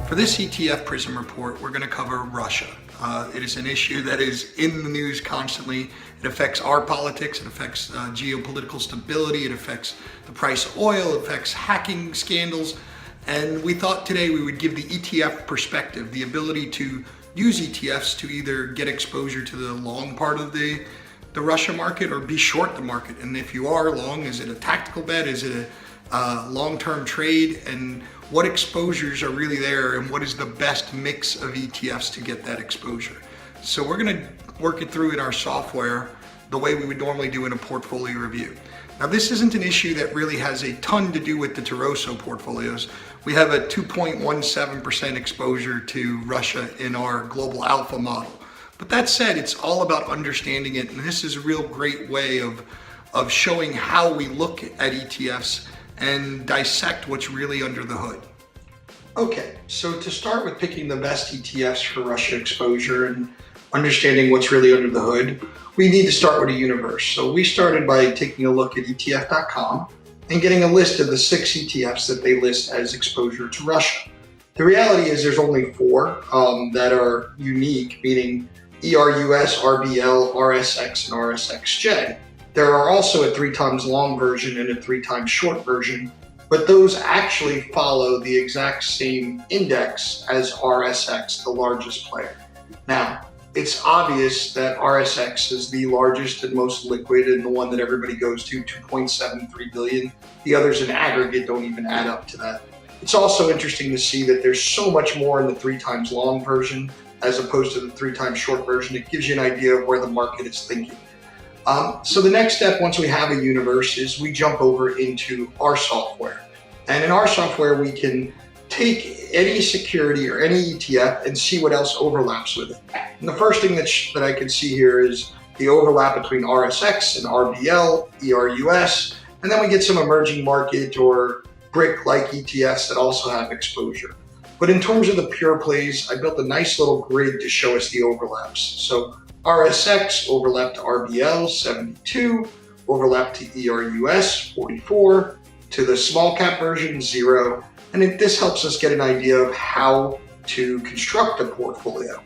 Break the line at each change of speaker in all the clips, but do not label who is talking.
For this ETF Prism Report, we're going to cover Russia. It is an issue that is in the news constantly. It affects our politics, it affects geopolitical stability, it affects the price of oil, it affects hacking scandals. And we thought today we would give the ETF perspective, the ability to use ETFs to either get exposure to the long part of the Russia market or be short the market. And if you are long, is it a tactical bet? Is it a long-term trade? And what exposures are really there, and what is the best mix of ETFs to get that exposure? So we're going to work it through in our software the way we would normally do in a portfolio review. Now, this isn't an issue that really has a ton to do with the Taroso portfolios. We have a 2.17% exposure to Russia in our global alpha model. But that said, it's all about understanding it, and this is a real great way of showing how we look at ETFs and dissect what's really under the hood. Okay, so to start with picking the best ETFs for Russia exposure and understanding what's really under the hood, we need to start with a universe. So we started by taking a look at ETF.com and getting a list of the 6 ETFs that they list as exposure to Russia. The reality is there's only 4 that are unique, meaning ERUS, RBL, RSX, and RSXJ. There are also a 3 times long version and a 3 times short version, but those actually follow the exact same index as RSX, the largest player. Now, it's obvious that RSX is the largest and most liquid and the one that everybody goes to, 2.73 billion. The others in aggregate don't even add up to that. It's also interesting to see that there's so much more in the 3 times long version as opposed to the 3 times short version. It gives you an idea of where the market is thinking. So the next step, once we have a universe, is we jump over into our software. And in our software, we can take any security or any ETF and see what else overlaps with it. And the first thing that I can see here is the overlap between RSX and RBL, ERUS, and then we get some emerging market or BRIC-like ETFs that also have exposure. But in terms of the pure plays, I built a nice little grid to show us the overlaps. So RSX overlap to RBL, 72, overlap to ERUS, 44, to the small cap version, 0. And this helps us get an idea of how to construct a portfolio.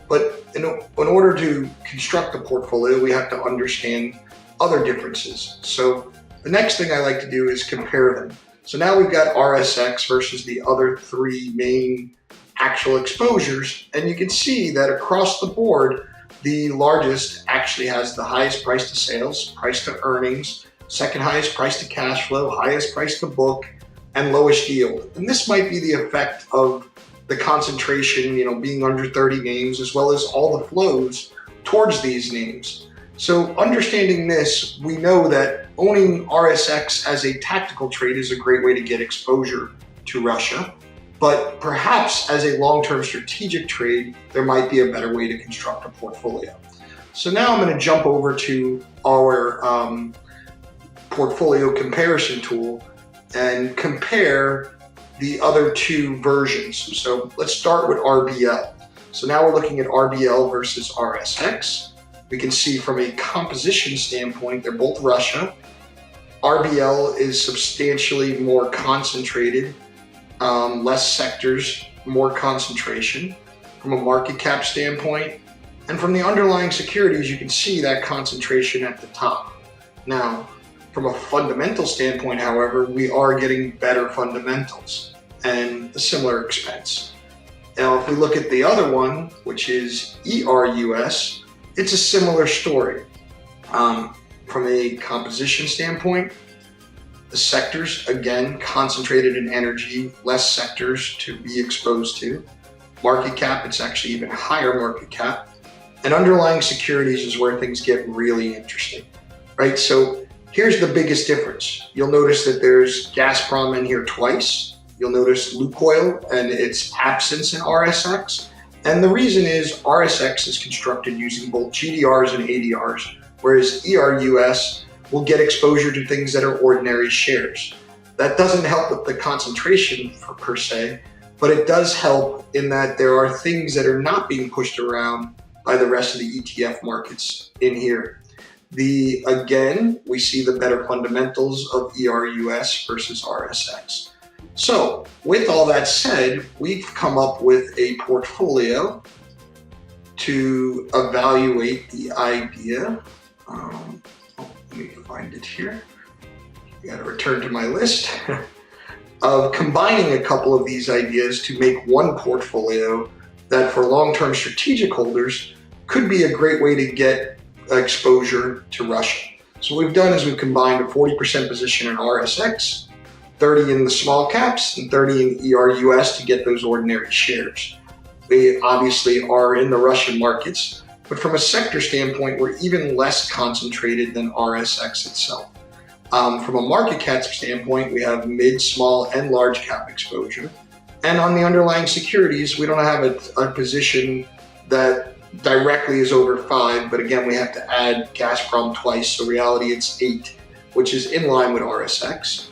But in order to construct a portfolio, we have to understand other differences. So the next thing I like to do is compare them. So now we've got RSX versus the other 3 main actual exposures, and you can see that across the board, the largest actually has the highest price to sales, price to earnings, second highest price to cash flow, highest price to book, and lowest yield. And this might be the effect of the concentration, being under 30 names, as well as all the flows towards these names. So understanding this, we know that owning RSX as a tactical trade is a great way to get exposure to Russia. But perhaps as a long-term strategic trade, there might be a better way to construct a portfolio. So now I'm going to jump over to our portfolio comparison tool and compare the other 2 versions. So let's start with RBL. So now we're looking at RBL versus RSX. We can see from a composition standpoint, they're both Russia. RBL is substantially more concentrated, less sectors, more concentration from a market cap standpoint. And from the underlying securities, you can see that concentration at the top. Now, from a fundamental standpoint, however, we are getting better fundamentals and a similar expense. Now, if we look at the other one, which is ERUS, it's a similar story. From a composition standpoint, the sectors, again, concentrated in energy, less sectors to be exposed to. Market cap, it's actually even higher market cap. And underlying securities is where things get really interesting, right? So here's the biggest difference. You'll notice that there's Gazprom in here twice. You'll notice Lukoil and its absence in RSX. And the reason is RSX is constructed using both GDRs and ADRs, whereas ERUS will get exposure to things that are ordinary shares. That doesn't help with the concentration per se, but it does help in that there are things that are not being pushed around by the rest of the ETF markets in here. Again, we see the better fundamentals of ERUS versus RSX. So with all that said, we've come up with a portfolio to evaluate the idea. Let me find it here. I got to return to my list of combining a couple of these ideas to make one portfolio that for long-term strategic holders could be a great way to get exposure to Russia. So what we've done is we've combined a 40% position in RSX, 30 in the small caps, and 30 in ERUS to get those ordinary shares. We obviously are in the Russian markets, but from a sector standpoint, we're even less concentrated than RSX itself. From a market cap standpoint, we have mid, small, and large cap exposure. And on the underlying securities, we don't have a position that directly is over 5, but again, we have to add Gazprom twice, so reality it's 8, which is in line with RSX.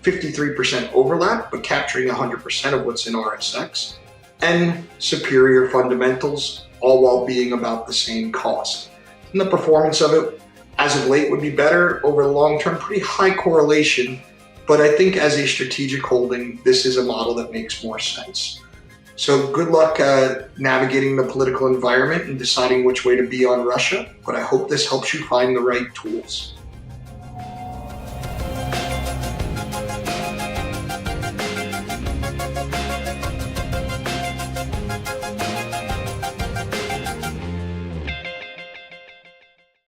53% overlap, but capturing 100% of what's in RSX. And superior fundamentals, all while being about the same cost. And the performance of it, as of late, would be better over the long term, pretty high correlation, but I think as a strategic holding, this is a model that makes more sense. So good luck navigating the political environment and deciding which way to be on Russia, but I hope this helps you find the right tools.